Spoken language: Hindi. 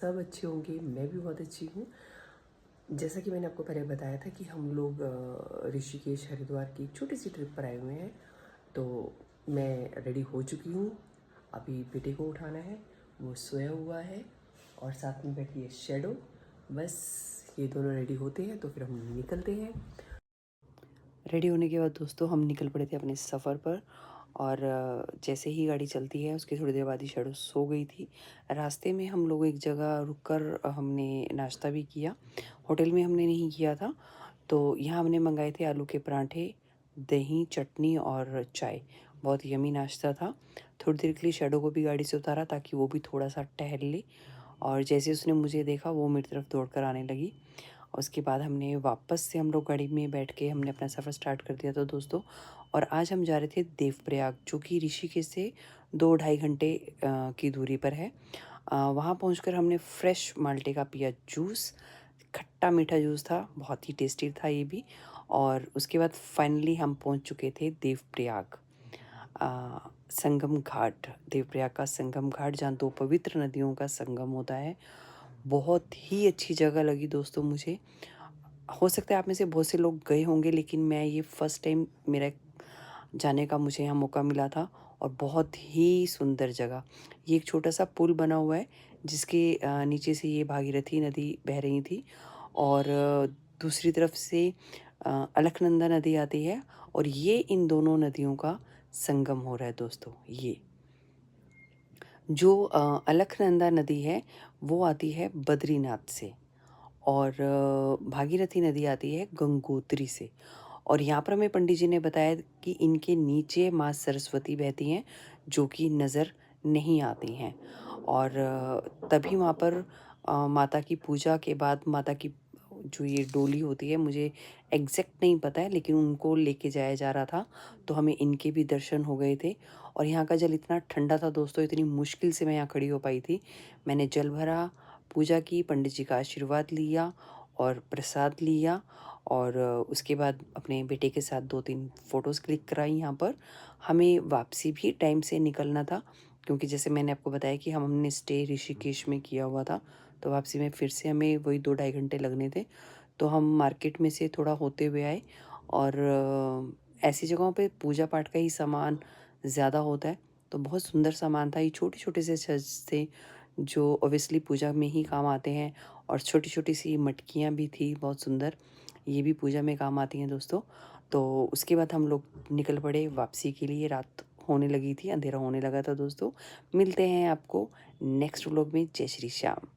सब अच्छे होंगे, मैं भी बहुत अच्छी हूँ। जैसा कि मैंने आपको पहले बताया था कि हम लोग ऋषिकेश हरिद्वार की एक छोटी सी ट्रिप पर आए हुए हैं। तो मैं रेडी हो चुकी हूँ। अभी बेटे को उठाना है, वो सोया हुआ है और साथ में बैठी है शैडो। बस ये दोनों रेडी होते हैं तो फिर हम निकलते हैं। रेडी होने के बाद दोस्तों हम निकल पड़े थे अपने सफ़र पर। और जैसे ही गाड़ी चलती है उसके थोड़ी देर बाद ही शैडो सो गई थी। रास्ते में हम लोग एक जगह रुककर हमने नाश्ता भी किया। होटल में हमने नहीं किया था। तो यहाँ हमने मंगाए थे आलू के पराठे, दही, चटनी और चाय। बहुत यमी नाश्ता था। थोड़ी देर के लिए शैडो को भी गाड़ी से उतारा ताकि वो भी थोड़ा सा टहल ले। और जैसे उसने मुझे देखा वो मेरी तरफ दौड़ कर आने लगी। उसके बाद हमने वापस से हम लोग गाड़ी में बैठ के हमने अपना सफ़र स्टार्ट कर दिया था दोस्तों। और आज हम जा रहे थे देवप्रयाग, जो कि ऋषिकेश से 2-2.5 घंटे की दूरी पर है। वहाँ पहुँचकर हमने फ्रेश माल्टे का पिया जूस। खट्टा मीठा जूस था, बहुत ही टेस्टी था ये भी। और उसके बाद फाइनली हम पहुँच चुके थे देवप्रयाग, संगम घाट। देवप्रयाग का संगम घाट, जहाँ 2 पवित्र नदियों का संगम होता है। बहुत ही अच्छी जगह लगी दोस्तों मुझे। हो सकता है आप में से बहुत से लोग गए होंगे, लेकिन मैं ये फर्स्ट टाइम मेरा जाने का मुझे यहाँ मौका मिला था। और बहुत ही सुंदर जगह। ये एक छोटा सा पुल बना हुआ है जिसके नीचे से ये भागीरथी नदी बह रही थी। और दूसरी तरफ से अलकनंदा नदी आती है। और ये इन दोनों नदियों का संगम हो रहा है दोस्तों। ये जो अलकनंदा नदी है वो आती है बद्रीनाथ से। और भागीरथी नदी आती है गंगोत्री से। और यहाँ पर हमें पंडित जी ने बताया कि इनके नीचे माँ सरस्वती बहती हैं, जो कि नज़र नहीं आती हैं। और तभी वहाँ पर माता की पूजा के बाद माता की जो ये डोली होती है, मुझे एग्जैक्ट नहीं पता है, लेकिन उनको लेके जाया जा रहा था। तो हमें इनके भी दर्शन हो गए थे। और यहाँ का जल इतना ठंडा था दोस्तों, इतनी मुश्किल से मैं यहाँ खड़ी हो पाई थी। मैंने जल भरा, पूजा की, पंडित जी का आशीर्वाद लिया और प्रसाद लिया। और उसके बाद अपने बेटे के साथ 2-3 फ़ोटोज़ क्लिक कराई यहाँ पर। हमें वापसी भी टाइम से निकलना था, क्योंकि जैसे मैंने आपको बताया कि हमने स्टे ऋषिकेश में किया हुआ था। तो वापसी में फिर से हमें वही 2-2.5 घंटे लगने थे। तो हम मार्केट में से थोड़ा होते हुए आए। और ऐसी जगहों पे पूजा पाठ का ही सामान ज़्यादा होता है। तो बहुत सुंदर सामान था। ये छोटे-छोटे से छज थे जो ऑब्वियसली पूजा में ही काम आते हैं। और छोटी-छोटी सी मटकियाँ भी थी बहुत सुंदर, ये भी पूजा में काम आती हैं दोस्तों। तो उसके बाद हम लोग निकल पड़े वापसी के लिए। रात होने लगी थी, अंधेरा होने लगा था दोस्तों। मिलते हैं आपको नेक्स्ट व्लॉग में। जय श्री श्याम।